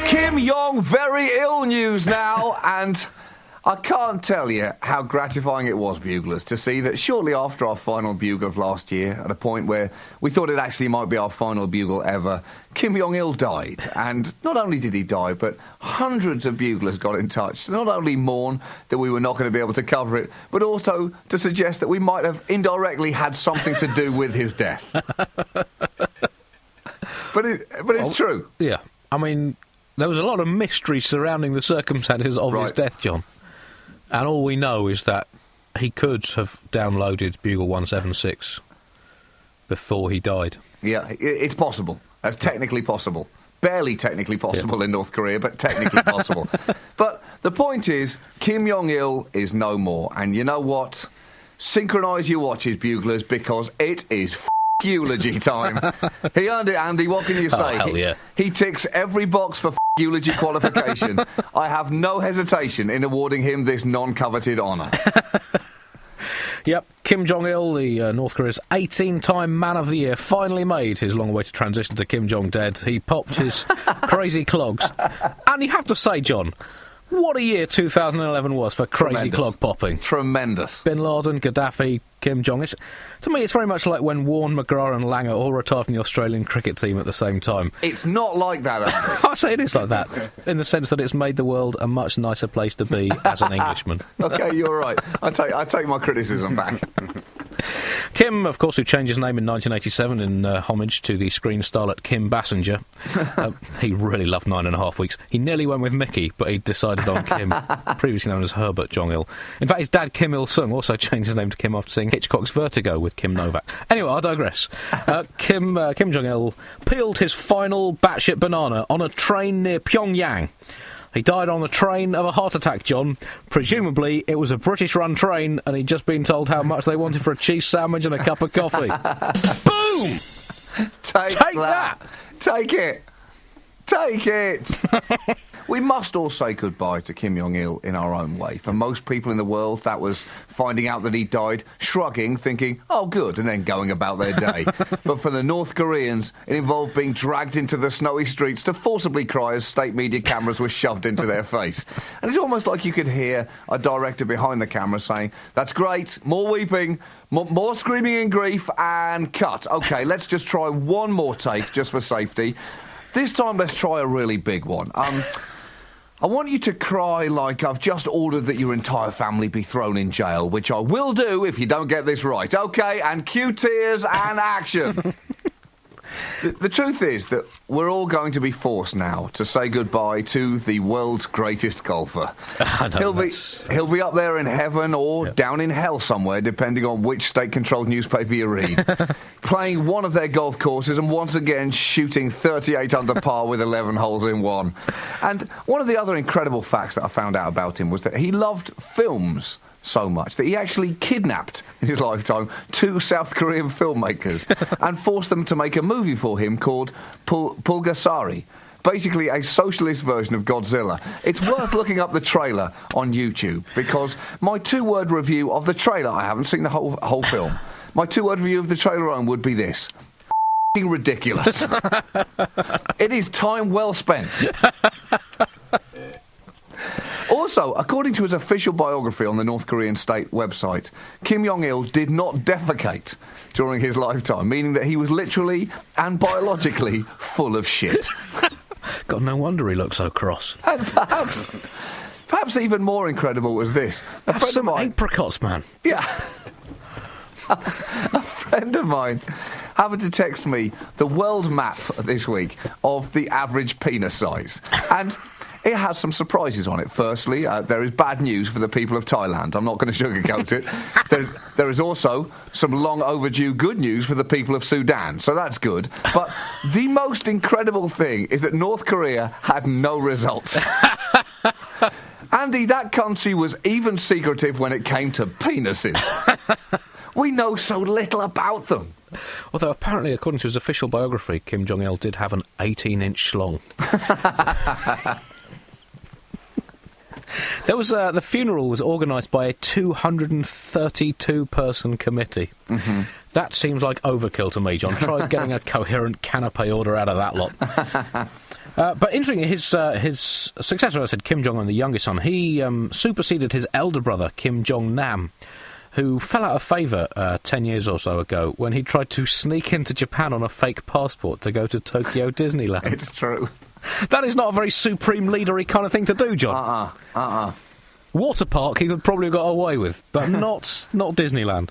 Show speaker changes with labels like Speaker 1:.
Speaker 1: Kim Jong very ill news now, and I can't tell you how gratifying it was, Buglers, to see that shortly after our final Bugle of last year, at a point where we thought it actually might be our final Bugle ever, Kim Jong-il died. And not only did he die, but hundreds of Buglers got in touch to not only mourn that we were not going to be able to cover it, but also to suggest that we might have indirectly had something to do with his death. But it's true.
Speaker 2: Yeah. I mean, there was a lot of mystery surrounding the circumstances of his death, John. And all we know is that he could have downloaded Bugle 176 before he died.
Speaker 1: Yeah, it's possible. That's technically possible. Barely technically possible in North Korea, but technically possible. But the point is, Kim Jong-il is no more. And you know what? Synchronise your watches, Buglers, because it is eulogy time. He earned it, Andy. What can you say?
Speaker 2: Oh, hell yeah.
Speaker 1: He ticks every box for eulogy qualification. I have no hesitation in awarding him this non-coveted honour.
Speaker 2: Yep, Kim Jong-il, the North Korea's 18-time Man of the Year, finally made his long-awaited transition to Kim Jong-dead. He popped his crazy clogs. And you have to say, John, what a year 2011 was for crazy clog popping.
Speaker 1: Tremendous.
Speaker 2: Bin Laden, Gaddafi, Kim Jong. To me, it's very much like when Warne, McGrath and Langer all retired from the Australian cricket team at the same time.
Speaker 1: It's not like that, Andy.
Speaker 2: I say it is like that, in the sense that it's made the world a much nicer place to be as an Englishman.
Speaker 1: OK, you're right. I take my criticism back.
Speaker 2: Kim, of course, who changed his name in 1987 in homage to the screen starlet Kim Basinger. He really loved 9.5 Weeks. He nearly went with Mickey, but he decided on Kim, previously known as Herbert Jong-il. In fact, his dad, Kim Il-sung, also changed his name to Kim after seeing Hitchcock's Vertigo with Kim Novak. Anyway, I digress. Kim Jong-il peeled his final batshit banana on a train near Pyongyang. He died on the train of a heart attack, John. Presumably, it was a British-run train, and he'd just been told how much they wanted for a cheese sandwich and a cup of coffee. Boom!
Speaker 1: Take that! Take it! Take it! We must all say goodbye to Kim Jong-il in our own way. For most people in the world, that was finding out that he died, shrugging, thinking, oh, good, and then going about their day. But for the North Koreans, it involved being dragged into the snowy streets to forcibly cry as state media cameras were shoved into their face. And it's almost like you could hear a director behind the camera saying, that's great, more weeping, more screaming in grief, and cut. OK, let's just try one more take, just for safety. This time, let's try a really big one. I want you to cry like I've just ordered that your entire family be thrown in jail, which I will do if you don't get this right. OK, and cue tears and action. The truth is that we're all going to be forced now to say goodbye to the world's greatest golfer. He'll be up there in heaven or down in hell somewhere, depending on which state-controlled newspaper you read, playing one of their golf courses and once again shooting 38 under par with 11 holes in one. And one of the other incredible facts that I found out about him was that he loved films so much that he actually kidnapped in his lifetime 2 South Korean filmmakers and forced them to make a movie for him called Pulgasari, basically a socialist version of Godzilla. It's worth looking up the trailer on YouTube, because my 2-word review of the trailer, I haven't seen the whole film, my 2-word review of the trailer alone would be this: ridiculous. It is time well spent. Also, according to his official biography on the North Korean state website, Kim Jong-il did not defecate during his lifetime, meaning that he was literally and biologically full of shit.
Speaker 2: God, no wonder he looked so cross.
Speaker 1: And perhaps even more incredible was this.
Speaker 2: Have some apricots, man.
Speaker 1: Yeah. A friend of mine happened to text me the world map this week of the average penis size. And it has some surprises on it. Firstly, there is bad news for the people of Thailand. I'm not going to sugarcoat it. There is also some long overdue good news for the people of Sudan, so that's good. But the most incredible thing is that North Korea had no results. Andy, that country was even secretive when it came to penises. We know so little about them.
Speaker 2: Although apparently, according to his official biography, Kim Jong-il did have an 18-inch schlong. There was the funeral was organised by a 232-person committee. Mm-hmm. That seems like overkill to me, John. Try getting a coherent canapé order out of that lot. But interestingly, his successor, I said Kim Jong-un, the youngest son, he superseded his elder brother, Kim Jong-nam, who fell out of favour 10 years or so ago when he tried to sneak into Japan on a fake passport to go to Tokyo Disneyland.
Speaker 1: It's true.
Speaker 2: That is not a very supreme leadery kind of thing to do, John. Water park he could probably have got away with, but not Disneyland.